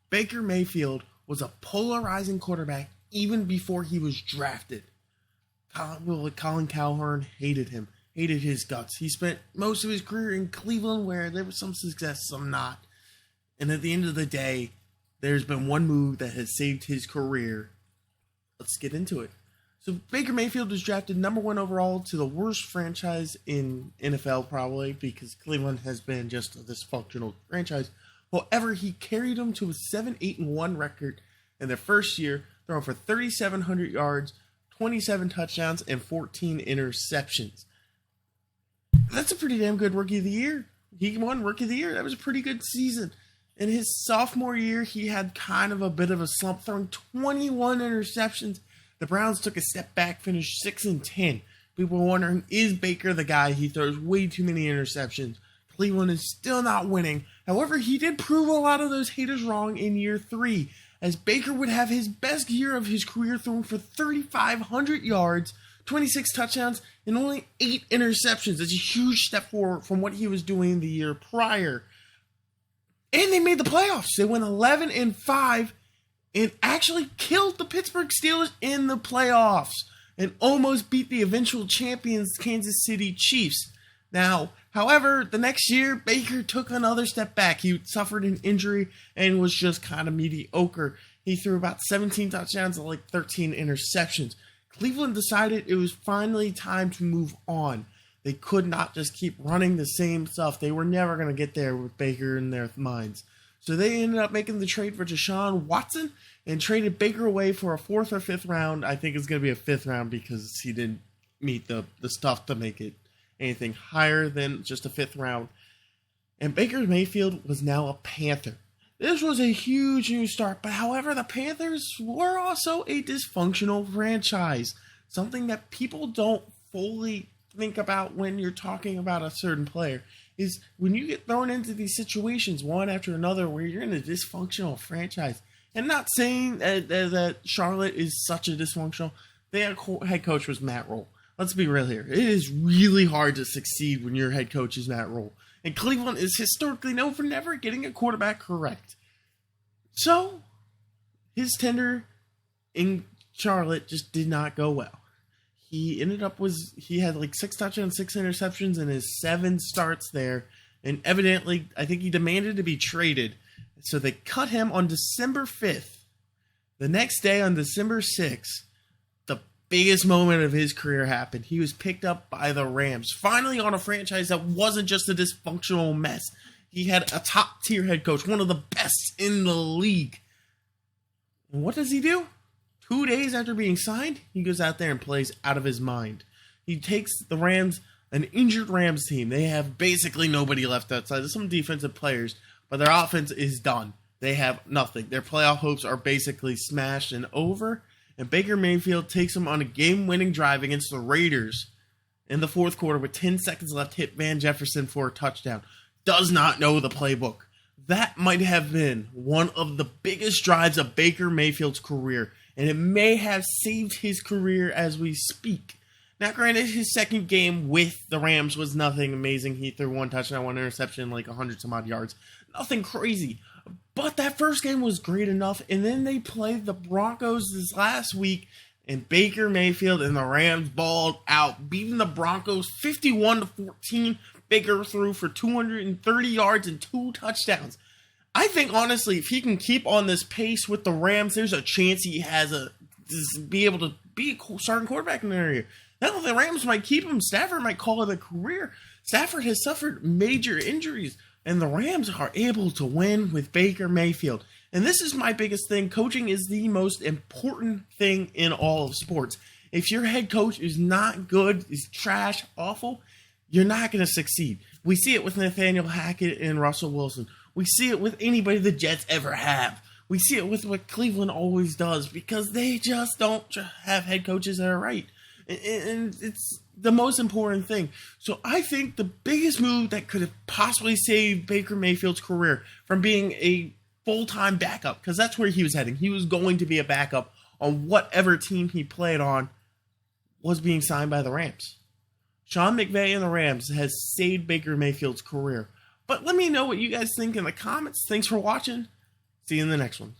Baker Mayfield was a polarizing quarterback even before he was drafted. Colin Cowherd hated him, hated his guts. He spent most of his career in Cleveland where there was some success, some not. And at the end of the day, there's been one move that has saved his career. Let's get into it. So Baker Mayfield was drafted number 1 overall to the worst franchise in NFL probably because Cleveland has been just a dysfunctional franchise. However, he carried them to a 7-8-1 record in their first year, throwing for 3,700 yards, 27 touchdowns, and 14 interceptions. That's a pretty damn good Rookie of the Year. He won Rookie of the Year. That was a pretty good season. In his sophomore year, he had kind of a bit of a slump, throwing 21 interceptions. The Browns took a step back, finished 6-10. People were wondering, is Baker the guy? He throws way too many interceptions. Cleveland is still not winning. However, he did prove a lot of those haters wrong in year 3, as Baker would have his best year of his career, throwing for 3,500 yards, 26 touchdowns, and only 8 interceptions. That's a huge step forward from what he was doing the year prior. And they made the playoffs. They went 11-5 and actually killed the Pittsburgh Steelers in the playoffs and almost beat the eventual champions Kansas City Chiefs. Now, however, the next year, Baker took another step back. He suffered an injury and was just kind of mediocre. He threw about 17 touchdowns and like 13 interceptions. Cleveland decided it was finally time to move on. They could not just keep running the same stuff. They were never going to get there with Baker in their minds. So they ended up making the trade for Deshaun Watson and traded Baker away for a 4th or 5th round. I think it's going to be a 5th round because he didn't meet the stuff to make it anything higher than just a 5th round. And Baker Mayfield was now a Panther. This was a huge new start, but however, the Panthers were also a dysfunctional franchise. Something that people don't fully think about when you're talking about a certain player is when you get thrown into these situations one after another where you're in a dysfunctional franchise. And not saying that Charlotte is such a dysfunctional. Their head coach was Matt Rule. Let's be real here. It is really hard to succeed when your head coach is Matt Rule. And Cleveland is historically known for never getting a quarterback correct. So, his tenure in Charlotte just did not go well. He had like 6 touchdowns, 6 interceptions in his 7 starts there. And evidently, I think he demanded to be traded. So they cut him on December 5th. The next day, on December 6th, the biggest moment of his career happened. He was picked up by the Rams. Finally on a franchise that wasn't just a dysfunctional mess. He had a top-tier head coach, one of the best in the league. And what does he do? 2 days after being signed, he goes out there and plays out of his mind. He takes the Rams, an injured Rams team. They have basically nobody left outside. There's some defensive players, but their offense is done. They have nothing. Their playoff hopes are basically smashed and over. And Baker Mayfield takes them on a game-winning drive against the Raiders in the 4th quarter with 10 seconds left, hit Van Jefferson for a touchdown. Does not know the playbook. That might have been one of the biggest drives of Baker Mayfield's career. And it may have saved his career as we speak. Now, granted, his second game with the Rams was nothing amazing. He threw 1 touchdown, 1 interception, like 100-some-odd yards. Nothing crazy. But that first game was great enough. And then they played the Broncos this last week. And Baker Mayfield and the Rams balled out, beating the Broncos 51-14. Baker threw for 230 yards and 2 touchdowns. I think, honestly, if he can keep on this pace with the Rams, there's a chance he has be able to be a starting quarterback in the area. Now, the Rams might keep him. Stafford might call it a career. Stafford has suffered major injuries, and the Rams are able to win with Baker Mayfield. And this is my biggest thing. Coaching is the most important thing in all of sports. If your head coach is not good, is trash, awful, you're not going to succeed. We see it with Nathaniel Hackett and Russell Wilson. We see it with anybody the Jets ever have. We see it with what Cleveland always does because they just don't have head coaches that are right. And it's the most important thing. So I think the biggest move that could have possibly saved Baker Mayfield's career from being a full-time backup, because that's where he was heading. He was going to be a backup on whatever team he played on, was being signed by the Rams. Sean McVay and the Rams has saved Baker Mayfield's career. But let me know what you guys think in the comments. Thanks for watching. See you in the next one.